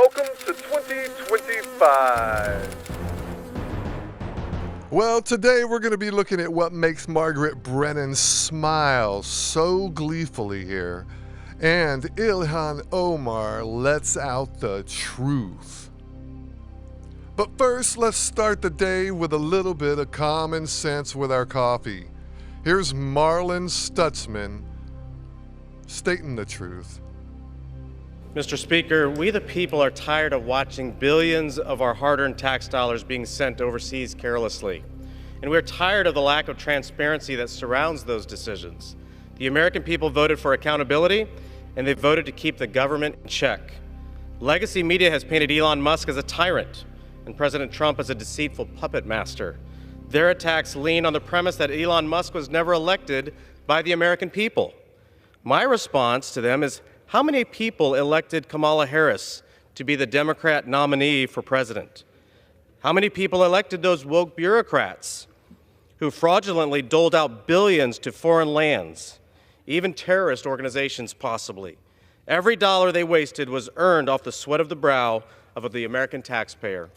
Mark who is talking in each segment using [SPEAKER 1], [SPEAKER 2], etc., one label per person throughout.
[SPEAKER 1] welcome to 2025. Well, today we're going to be looking at what makes Margerate Brennan smile so gleefully here, and Ilhan Omar lets out the truth. But first, let's start the day with a little bit of common sense with our coffee. Here's Marlon Stutzman stating the truth.
[SPEAKER 2] Mr. Speaker, we the people are tired of watching billions of our hard-earned tax dollars being sent overseas carelessly. And we're tired of the lack of transparency that surrounds those decisions. The American people voted for accountability, and they voted to keep the government in check. Legacy media has painted Elon Musk as a tyrant and President Trump as a deceitful puppet master. Their attacks lean on the premise that Elon Musk was never elected by the American people. My response to them is, how many people elected Kamala Harris to be the Democrat nominee for president? How many people elected those woke bureaucrats who fraudulently doled out billions to foreign lands, even terrorist organizations possibly? Every dollar they wasted was earned off the sweat of the brow of the American taxpayer.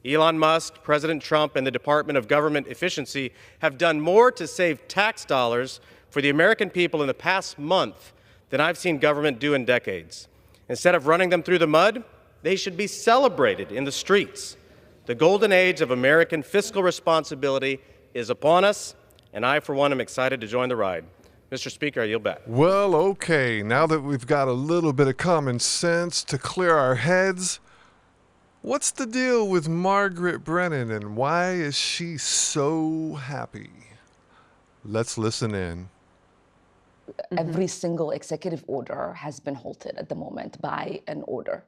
[SPEAKER 2] Elon Musk, President Trump, and the Department of Government Efficiency have done more to save tax dollars for the American people in the past month than I've seen government do in decades. Instead of running them through the mud, they should be celebrated in the streets. The golden age of American fiscal responsibility is upon us, and I, for one, am excited to join the ride. Mr. Speaker, I yield back.
[SPEAKER 1] Well, okay, now that we've got a little bit of common sense to clear our heads, what's the deal with Margerate Brennan and why is she so happy? Let's listen in.
[SPEAKER 3] Every single executive order has been halted at the moment by an order.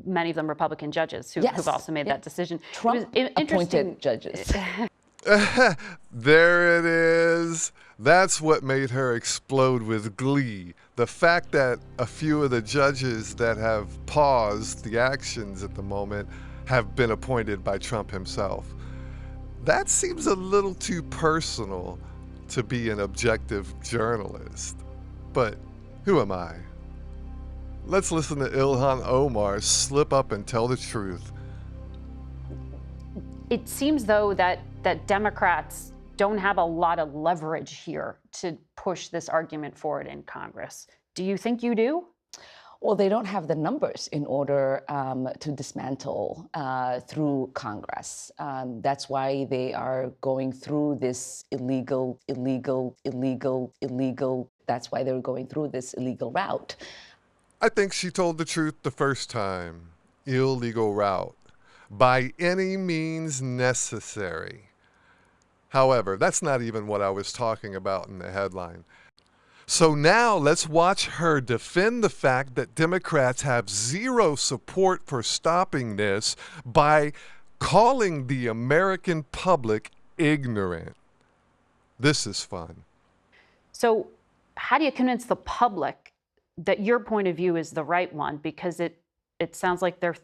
[SPEAKER 4] Many of them Republican judges
[SPEAKER 3] Yes.
[SPEAKER 4] who've also made that decision.
[SPEAKER 3] Trump-appointed judges.
[SPEAKER 1] There it is. That's what made her explode with glee. The fact that a few of the judges that have paused the actions at the moment have been appointed by Trump himself. That seems a little too personal to be an objective journalist. But who am I? Let's listen to Ilhan Omar slip up and tell the truth.
[SPEAKER 4] It seems, though, that Democrats don't have a lot of leverage here to push this argument forward in Congress. Do you think you do?
[SPEAKER 3] Well, they don't have the numbers in order to dismantle through Congress. That's why they are going through this illegal. That's why they're going through this illegal route.
[SPEAKER 1] I think she told the truth the first time. Illegal route. By any means necessary. However, that's not even what I was talking about in the headline. So now let's watch her defend the fact that Democrats have zero support for stopping this by calling the American public ignorant. This is fun.
[SPEAKER 4] So how do you convince the public that your point of view is the right one? Because it sounds like they're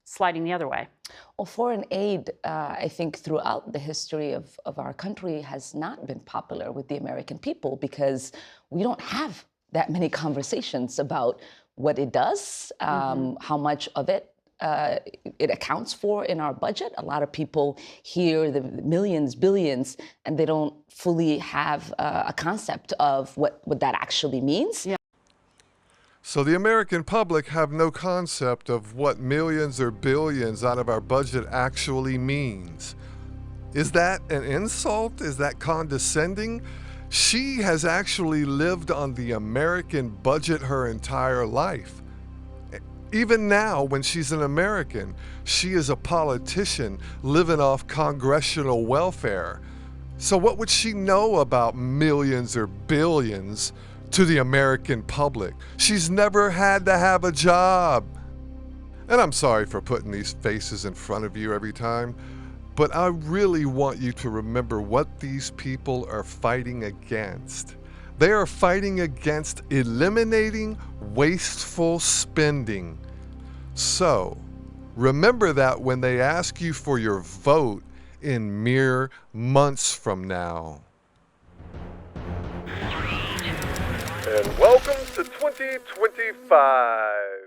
[SPEAKER 4] sliding the other way.
[SPEAKER 3] Well, foreign aid, I think, throughout the history of our country has not been popular with the American people because we don't have that many conversations about what it does, how much of it it accounts for in our budget. A lot of people hear the millions, billions, and they don't fully have a concept of what that actually means.
[SPEAKER 4] Yeah.
[SPEAKER 1] So the American public have no concept of what millions or billions out of our budget actually means. Is that an insult? Is that condescending? She has actually lived on the American budget her entire life. Even now, when she's an American, she is a politician living off congressional welfare. So what would she know about millions or billions to the American public? She's never had to have a job. And I'm sorry for putting these faces in front of you every time, but I really want you to remember what these people are fighting against. They are fighting against eliminating wasteful spending. So, remember that when they ask you for your vote in mere months from now. And welcome to 2025.